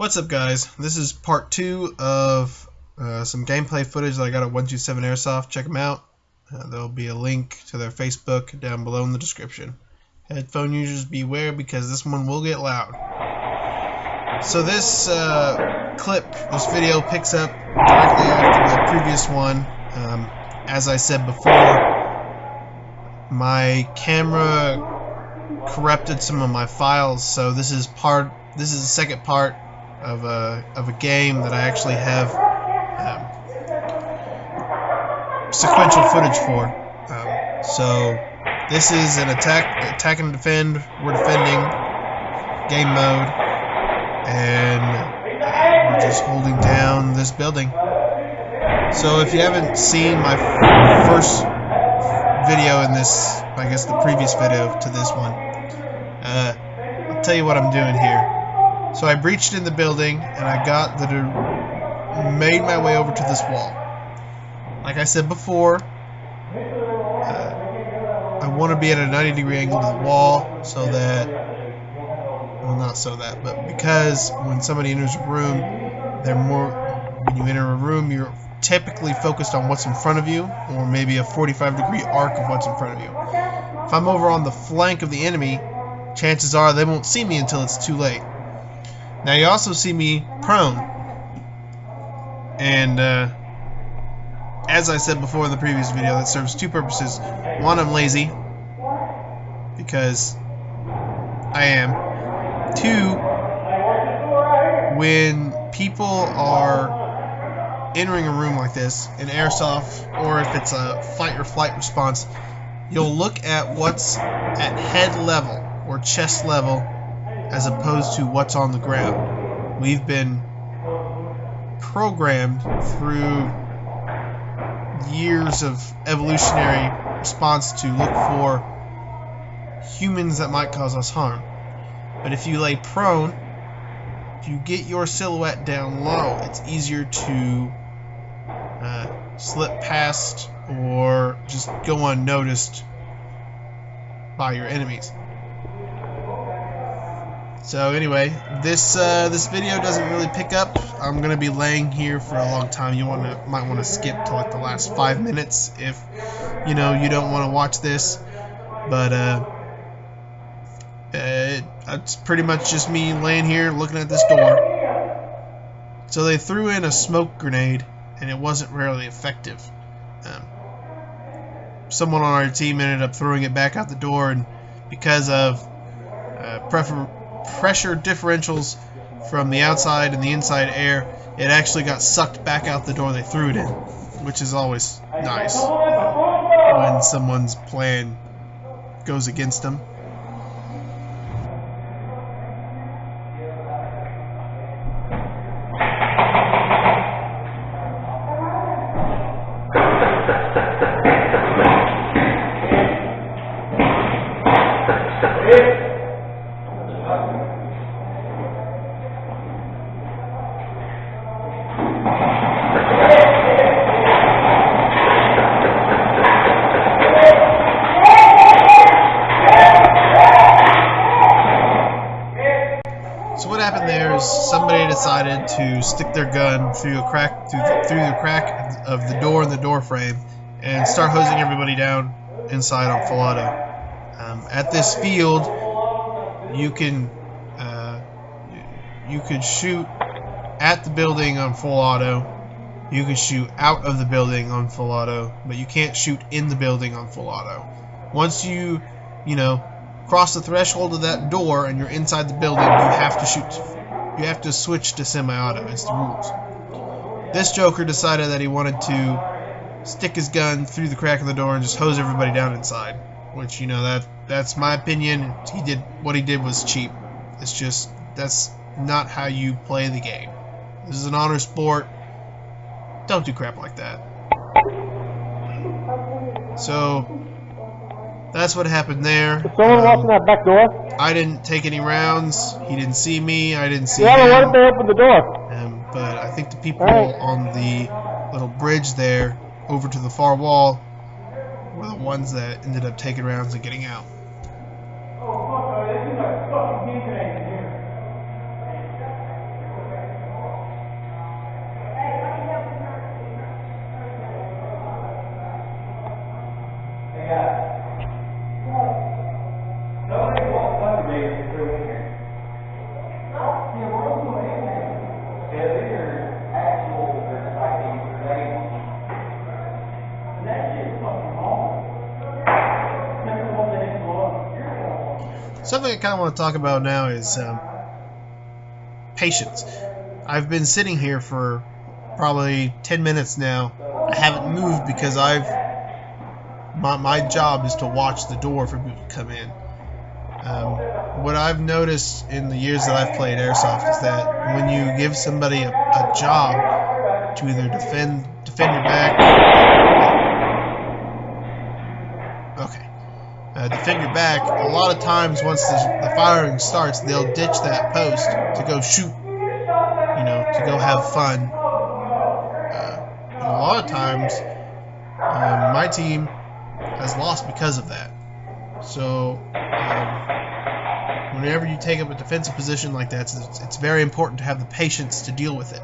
What's up, guys? This is part 2 of some gameplay footage that I got at 127 Airsoft. Check them out. There'll be a link to their Facebook down below in the description. Headphone users beware, because this one will get loud. So this this video picks up directly after the previous one. As I said before, my camera corrupted some of my files, so this is the second part of a game that I actually have sequential footage for. So this is an attack and defend. We're defending game mode, and we're just holding down this building. So if you haven't seen my first video in this, I guess the previous video to this one, I'll tell you what I'm doing here. So I breached in the building, and I made my way over to this wall. Like I said before, I want to be at a 90-degree angle to the wall, so that, well, not so that, but because when somebody enters a room, when you enter a room, you're typically focused on what's in front of you, or maybe a 45-degree arc of what's in front of you. If I'm over on the flank of the enemy, chances are they won't see me until it's too late. Now you also see me prone, and as I said before in the previous video, that serves two purposes. One, I'm lazy, because I am. Two, when people are entering a room like this, in Airsoft, or if it's a fight or flight response, you'll look at what's at head level or chest level as opposed to what's on the ground. We've been programmed through years of evolutionary response to look for humans that might cause us harm. But if you lay prone, if you get your silhouette down low, it's easier to slip past or just go unnoticed by your enemies. So anyway, this video doesn't really pick up. I'm gonna be laying here for a long time. You might want to skip to like the last 5 minutes if you don't want to watch this. But it's pretty much just me laying here looking at this door. So they threw in a smoke grenade, and it wasn't really effective. Someone on our team ended up throwing it back out the door, and because of pressure differentials from the outside and the inside air, it actually got sucked back out the door they threw it in, which is always nice when someone's plan goes against them. So what happened there is somebody decided to stick their gun through the crack of the door in the door frame and start hosing everybody down inside on full auto. At this field, you could shoot at the building on full auto. You can shoot out of the building on full auto, but you can't shoot in the building on full auto. Once you cross the threshold of that door and you're inside the building, you have to shoot. You have to switch to semi-auto. It's the rules. This joker decided that he wanted to stick his gun through the crack of the door and just hose everybody down inside. Which, that's my opinion. What he did was cheap. It's just, that's not how you play the game. This is an honor sport. Don't do crap like that. So that's what happened there. Is someone watching that back door? I didn't take any rounds. He didn't see me. I didn't see him. Why did they open the door? But I think the people on the little bridge there over to the far wall were the ones that ended up taking rounds and getting out. something I kind of want to talk about now is patience. I've been sitting here for probably 10 minutes now. I haven't moved because my job is to watch the door for people to come in. What I've noticed in the years that I've played Airsoft is that when you give somebody a job to either defend your back, defend your back, a lot of times once the firing starts, they'll ditch that post to go shoot, to go have fun. And a lot of times, my team has lost because of that. So, whenever you take up a defensive position like that, it's very important to have the patience to deal with it.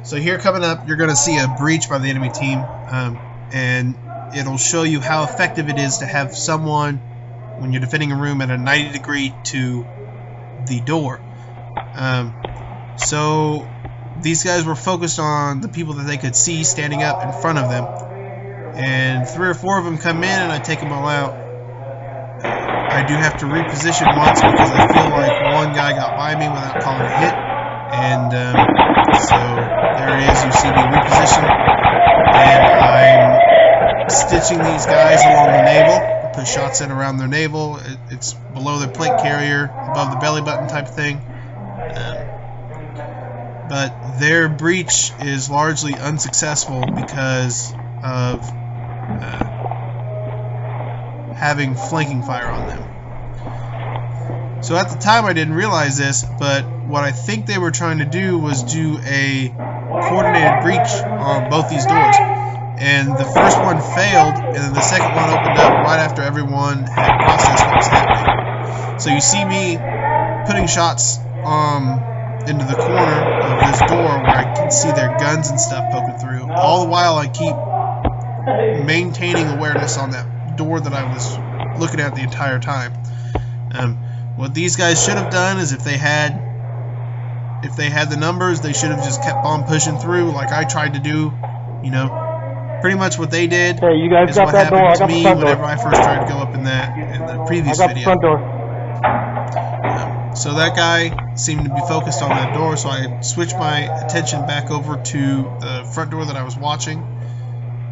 So here coming up, you're going to see a breach by the enemy team, and it'll show you how effective it is to have someone, when you're defending a room, at a 90 degree to the door. So these guys were focused on the people that they could see standing up in front of them, and 3 or 4 of them come in and I take them all out. I do have to reposition once because I feel like one guy got by me without calling a hit, and so there it is. You see me reposition, and I'm stitching these guys along the navel. I put shots in around their navel. It's below their plate carrier, above the belly button type thing. But their breach is largely unsuccessful because of having flanking fire on them. So at the time I didn't realize this, but what I think they were trying to do was do a coordinated breach on both these doors. And the first one failed, and then the second one opened up right after everyone had processed what was happening. So you see me putting shots into the corner of this door where I can see their guns and stuff poking through. All the while I keep maintaining awareness on that door that I was looking at the entire time. What these guys should have done is if they had the numbers, they should have just kept on pushing through like I tried to do. Pretty much what they did is what happened to me whenever I first tried to go up in the previous video. Front door. So that guy seemed to be focused on that door, so I switched my attention back over to the front door that I was watching,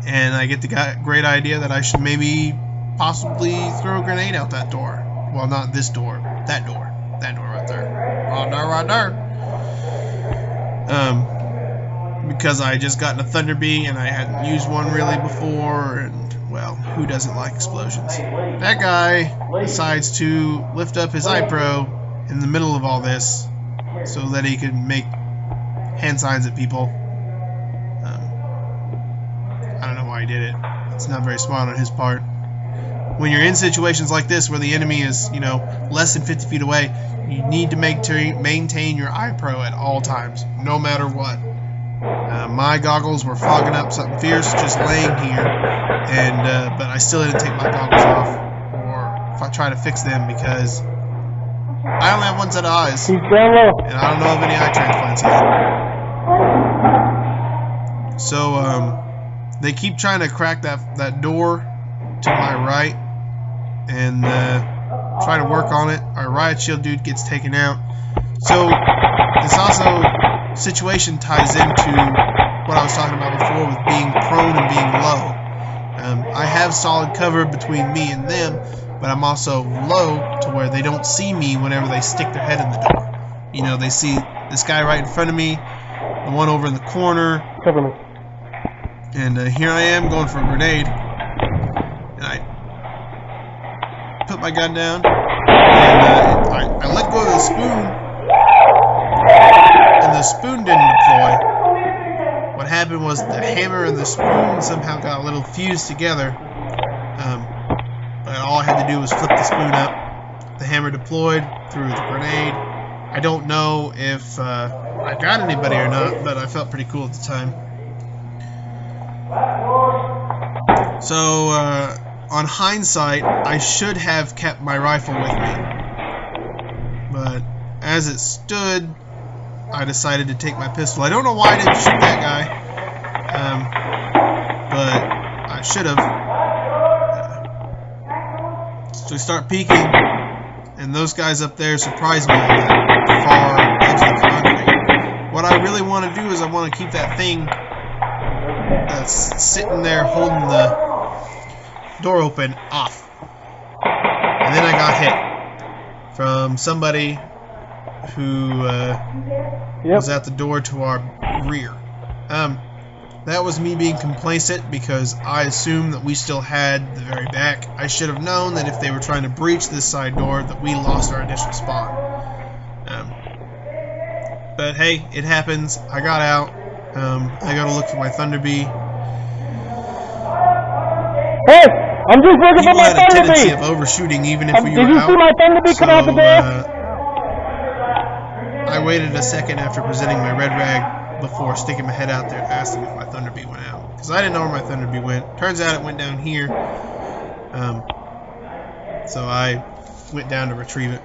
and I get the great idea that I should maybe possibly throw a grenade out that door. Well, not this door, that door right there, right there. Because I just got in a Thunder Bee and I hadn't used one really before, and well, who doesn't like explosions? That guy decides to lift up his iPro in the middle of all this so that he could make hand signs at people. I don't know why he did it. It's not very smart on his part. When you're in situations like this where the enemy is, less than 50 feet away, you need to maintain your iPro at all times, no matter what. My goggles were fogging up something fierce just laying here, and but I still didn't take my goggles off or if I try to fix them because I only have one set of eyes, and I don't know of any eye transplants yet. So they keep trying to crack that door to my right and try to work on it. Our riot shield dude gets taken out. So this also situation ties into what I was talking about before with being prone and being low. I have solid cover between me and them, but I'm also low to where they don't see me whenever they stick their head in the door. You know, they see this guy right in front of me, the one over in the corner, Cover me. and here I am going for a grenade, and I put my gun down, and I let go of the spoon, and the spoon didn't deploy. What happened was the hammer and the spoon somehow got a little fused together, but all I had to do was flip the spoon up. The hammer deployed through the grenade. I don't know if I got anybody or not, but I felt pretty cool at the time. So, on hindsight, I should have kept my rifle with me. But as it stood, I decided to take my pistol. I don't know why I didn't shoot that guy, but I should have. So we start peeking, and those guys up there surprised me on that far edge of the concrete. What I really want to do is I want to keep that thing that's sitting there holding the door open off. And then I got hit from somebody who was at the door to our rear. That was me being complacent because I assumed that we still had the very back. I should have known that if they were trying to breach this side door that we lost our initial spawn. But hey, it happens. I got out. I got to look for my Thunder Bee. Hey, I'm just looking for People my had a Thunder tendency Bee. of overshooting even if we Did were you out. see my Thunder Bee come out the door? I waited a second after presenting my red rag before sticking my head out there and asking if my Thunder Bee went out. Because I didn't know where my Thunder Bee went. Turns out it went down here. So I went down to retrieve it.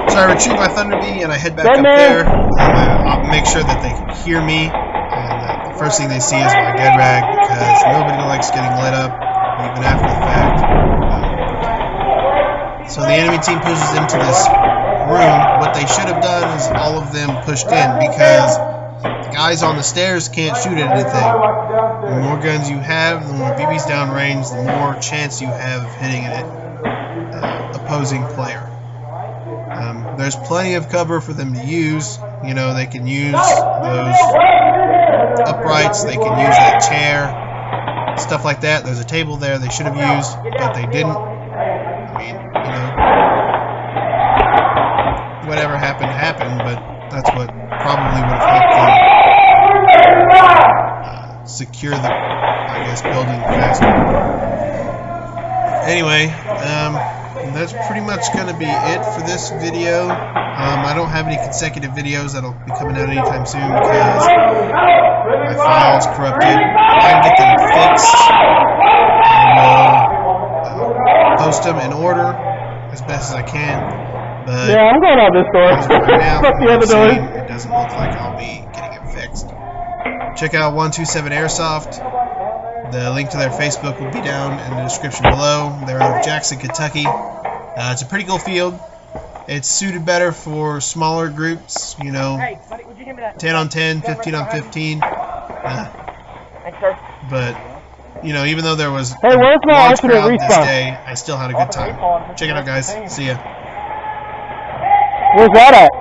So I retrieve my Thunder Bee and I head back up there. I'll make sure that they can hear me, and the first thing they see is my dead rag because nobody likes getting lit up, even after the fact. So the enemy team pushes into this room. What they should have done is all of them pushed in because the guys on the stairs can't shoot at anything. The more guns you have, the more BBs downrange, the more chance you have of hitting an opposing player. There's plenty of cover for them to use. You know, they can use those uprights, they can use that chair, stuff like that. There's a table there they should have used, but they didn't. I mean, you know, whatever happened, happened, but that's what probably would have helped them secure the, I guess, building faster. Anyway, that's pretty much going to be it for this video. I don't have any consecutive videos that'll be coming out anytime soon because my file's corrupted. If I can get them fixed, I will post them in order as best as I can. But Yeah, I'm going out this door. as of right now, Fuck from the what other I've door. seen, it doesn't look like I'll be getting it fixed. Check out 127 Airsoft. The link to their Facebook will be down in the description below. They're out of Jackson, Kentucky. It's a pretty cool field. It's suited better for smaller groups, you know, 10 on 10, 15 on 15. But, you know, even though there was Hey, where's my large alternate crowd this respawn? day, I still had a good time. Check it out, guys. See ya. Where's that at?